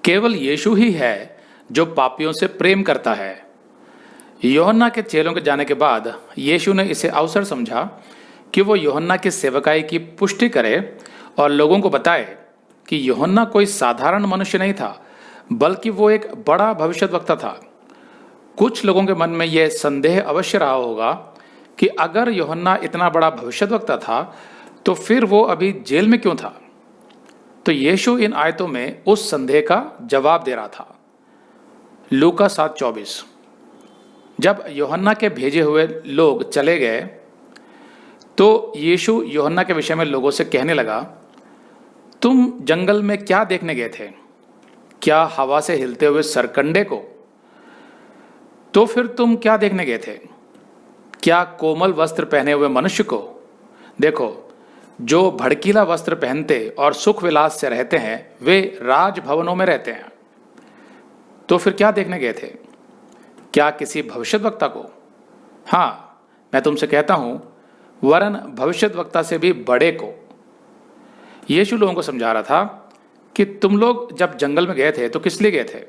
केवल यीशु ही है जो पापियों से प्रेम करता है। यूहन्ना के चेलों के जाने के बाद यीशु ने इसे अवसर समझा कि वो यूहन्ना की सेवकाई की पुष्टि करे और लोगों को बताए कि यूहन्ना कोई साधारण मनुष्य नहीं था, बल्कि वो एक बड़ा भविष्यद्वक्ता था। कुछ लोगों के मन में यह संदेह अवश्य रहा होगा कि अगर यूहन्ना इतना बड़ा भविष्यद्वक्ता था तो फिर वो अभी जेल में क्यों था। तो यीशु इन आयतों में उस संदेह का जवाब दे रहा था। लूका 7:24। जब यूहन्ना के भेजे हुए लोग चले गए तो यीशु यूहन्ना के विषय में लोगों से कहने लगा, तुम जंगल में क्या देखने गए थे? क्या हवा से हिलते हुए सरकंडे को? तो फिर तुम क्या देखने गए थे? क्या कोमल वस्त्र पहने हुए मनुष्य को? देखो, जो भड़कीला वस्त्र पहनते और सुख विलास से रहते हैं वे राजभवनों में रहते हैं। तो फिर क्या देखने गए थे? क्या किसी भविष्यद्वक्ता को? हाँ, मैं तुमसे कहता हूं, वरन भविष्यद्वक्ता से भी बड़े को। यीशु लोगों को समझा रहा था कि तुम लोग जब जंगल में गए थे तो किस लिए गए थे?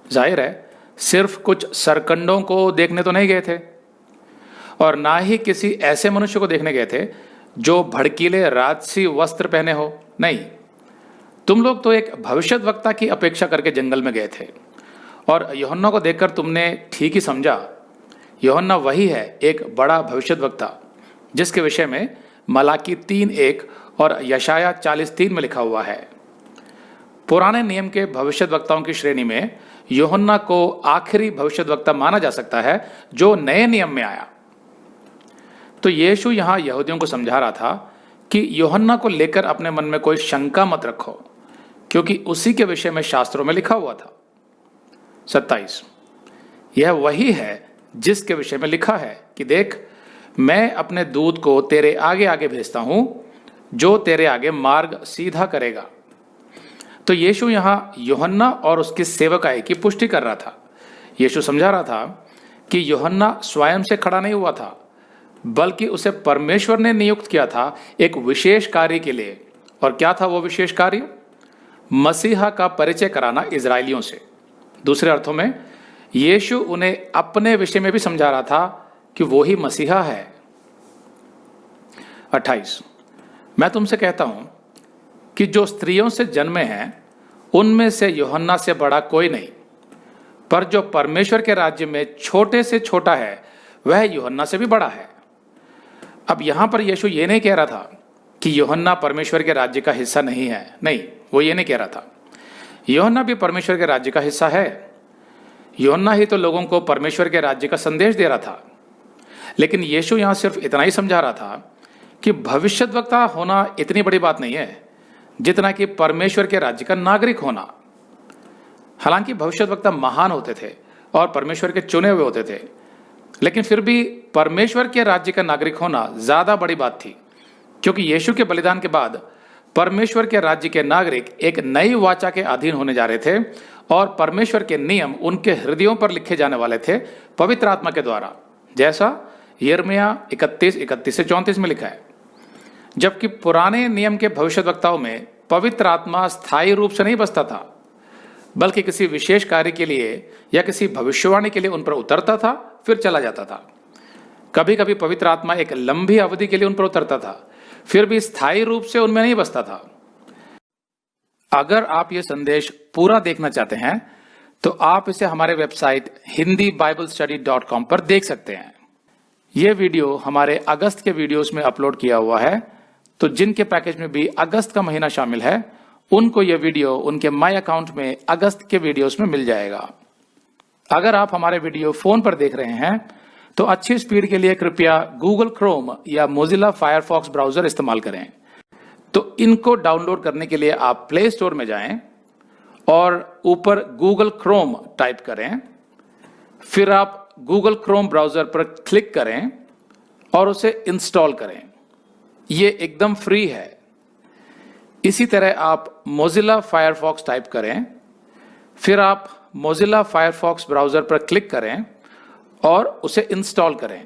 जाहिर है, सिर्फ कुछ सरकंडों को देखने तो नहीं गए थे, और ना ही किसी ऐसे मनुष्य को देखने गए थे जो भड़कीले राजसी वस्त्र पहने हो। नहीं, तुम लोग तो एक भविष्यद्वक्ता की अपेक्षा करके जंगल में गए थे, और यूहन्ना को देखकर तुमने ठीक ही समझा। यूहन्ना वही है, एक बड़ा भविष्यद्वक्ता, जिसके विषय में मलाकी 3:1 और यशाया 40:3 में लिखा हुआ है। पुराने नियम के भविष्यद्वक्ताओं की श्रेणी में यूहन्ना को आखिरी भविष्यद्वक्ता माना जा सकता है जो नए नियम में आया। तो यीशु यहां यहूदियों को समझा रहा था कि यूहन्ना को लेकर अपने मन में कोई शंका मत रखो, क्योंकि उसी के विषय में शास्त्रों में लिखा हुआ था। 27। यह वही है जिसके विषय में लिखा है कि देख, मैं अपने दूत को तेरे आगे आगे भेजता हूं, जो तेरे आगे मार्ग सीधा करेगा। तो यीशु यहां यूहन्ना और उसकी सेवकाई की पुष्टि कर रहा था। यीशु समझा रहा था कि यूहन्ना स्वयं से खड़ा नहीं हुआ था, बल्कि उसे परमेश्वर ने नियुक्त किया था एक विशेष कार्य के लिए। और क्या था वो विशेष कार्य? मसीहा का परिचय कराना इजरायलियों से। दूसरे अर्थों में यीशु उन्हें अपने विषय में भी समझा रहा था कि वो ही मसीहा है। 28। मैं तुमसे कहता हूं कि जो स्त्रियों से जन्मे हैं उनमें से यूहन्ना से बड़ा कोई नहीं, पर जो परमेश्वर के राज्य में छोटे से छोटा है वह यूहन्ना से भी बड़ा है। अब यहां पर यीशु ये नहीं कह रहा था कि यूहन्ना परमेश्वर के राज्य का हिस्सा नहीं है। नहीं, वो ये नहीं कह रहा था। यूहन्ना भी परमेश्वर के राज्य का हिस्सा है। यूहन्ना ही तो लोगों को परमेश्वर के राज्य का संदेश दे रहा था। लेकिन यीशु यहां सिर्फ इतना ही समझा रहा था कि भविष्यद्वक्ता होना इतनी बड़ी बात नहीं है जितना कि परमेश्वर के राज्य का नागरिक होना। हालांकि भविष्यद्वक्ता महान होते थे और परमेश्वर के चुने हुए होते थे, लेकिन फिर भी परमेश्वर के राज्य का नागरिक होना ज्यादा बड़ी बात थी, क्योंकि यीशु के बलिदान के बाद परमेश्वर के राज्य के नागरिक एक नई वाचा के अधीन होने जा रहे थे, और परमेश्वर के नियम उनके हृदयों पर लिखे जाने वाले थे पवित्र आत्मा के द्वारा, जैसा यिर्मयाह 31:31-34 में लिखा है। जबकि पुराने नियम के भविष्यद्वक्ताओं में पवित्र आत्मा स्थायी रूप से नहीं बसता था, बल्कि किसी विशेष कार्य के लिए या किसी भविष्यवाणी के लिए उन पर उतरता था, फिर चला जाता था। कभी कभी पवित्र आत्मा एक लंबी अवधि के लिए उन पर उतरता था, फिर भी स्थायी रूप से उनमें नहीं बसता था। अगर आप ये संदेश पूरा देखना चाहते हैं तो आप इसे हमारे वेबसाइट hindiBiblestudy.com पर देख सकते हैं। ये वीडियो हमारे अगस्त के वीडियोस में अपलोड किया हुआ है, तो जिनके पैकेज में भी अगस्त का महीना शामिल है उनको ये वीडियो उनके माई अकाउंट में अगस्त के वीडियोस में मिल जाएगा। अगर आप हमारे वीडियो फोन पर देख रहे हैं तो अच्छी स्पीड के लिए कृपया गूगल क्रोम या मोजिला फायरफॉक्स ब्राउजर इस्तेमाल करें। तो इनको डाउनलोड करने के लिए आप प्ले स्टोर में जाएं और ऊपर गूगल क्रोम टाइप करें, फिर आप गूगल क्रोम ब्राउजर पर क्लिक करें और उसे इंस्टॉल करें। ये एकदम फ्री है। इसी तरह आप मोजिला फायरफॉक्स टाइप करें, फिर आप मोजिला फायरफॉक्स ब्राउजर पर क्लिक करें और उसे इंस्टॉल करें।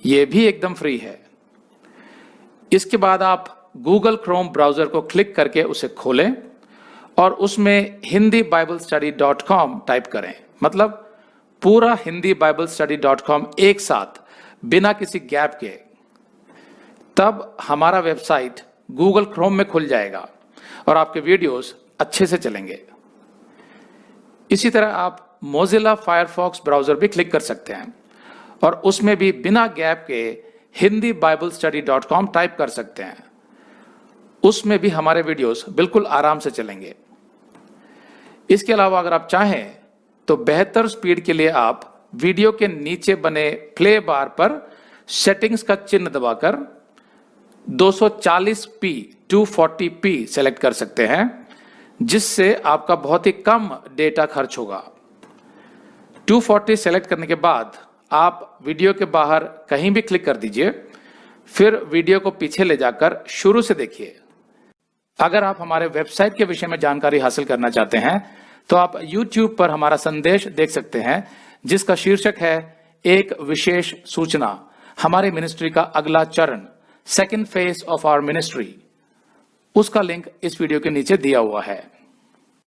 यह भी एकदम फ्री है। इसके बाद आप गूगल क्रोम ब्राउजर को क्लिक करके उसे खोलें और उसमें hindibiblesteady.com टाइप करें, मतलब पूरा hindibiblesteady.com एक साथ बिना किसी गैप के, तब हमारा वेबसाइट गूगल क्रोम में खुल जाएगा और आपके वीडियोस अच्छे से चलेंगे। इसी तरह आप मोजिला फायरफॉक्स ब्राउजर भी क्लिक कर सकते हैं और उसमें भी बिना गैप के hindibiblesteady.com टाइप कर सकते हैं। उसमें भी हमारे वीडियोस बिल्कुल आराम से चलेंगे। इसके अलावा अगर आप चाहें तो बेहतर स्पीड के लिए आप वीडियो के नीचे बने प्ले बार पर सेटिंग्स का चिन्ह दबाकर 240p 240p सेलेक्ट कर सकते हैं, जिससे आपका बहुत ही कम डेटा खर्च होगा। 240 सेलेक्ट करने के बाद आप वीडियो के बाहर कहीं भी क्लिक कर दीजिए, फिर वीडियो को पीछे ले जाकर शुरू से देखिए। अगर आप हमारे वेबसाइट के विषय में जानकारी हासिल करना चाहते हैं तो आप YouTube पर हमारा संदेश देख सकते हैं, जिसका शीर्षक है एक विशेष सूचना, हमारे मिनिस्ट्री का अगला चरण, second phase of our ministry. उसका लिंक इस वीडियो के नीचे दिया हुआ है।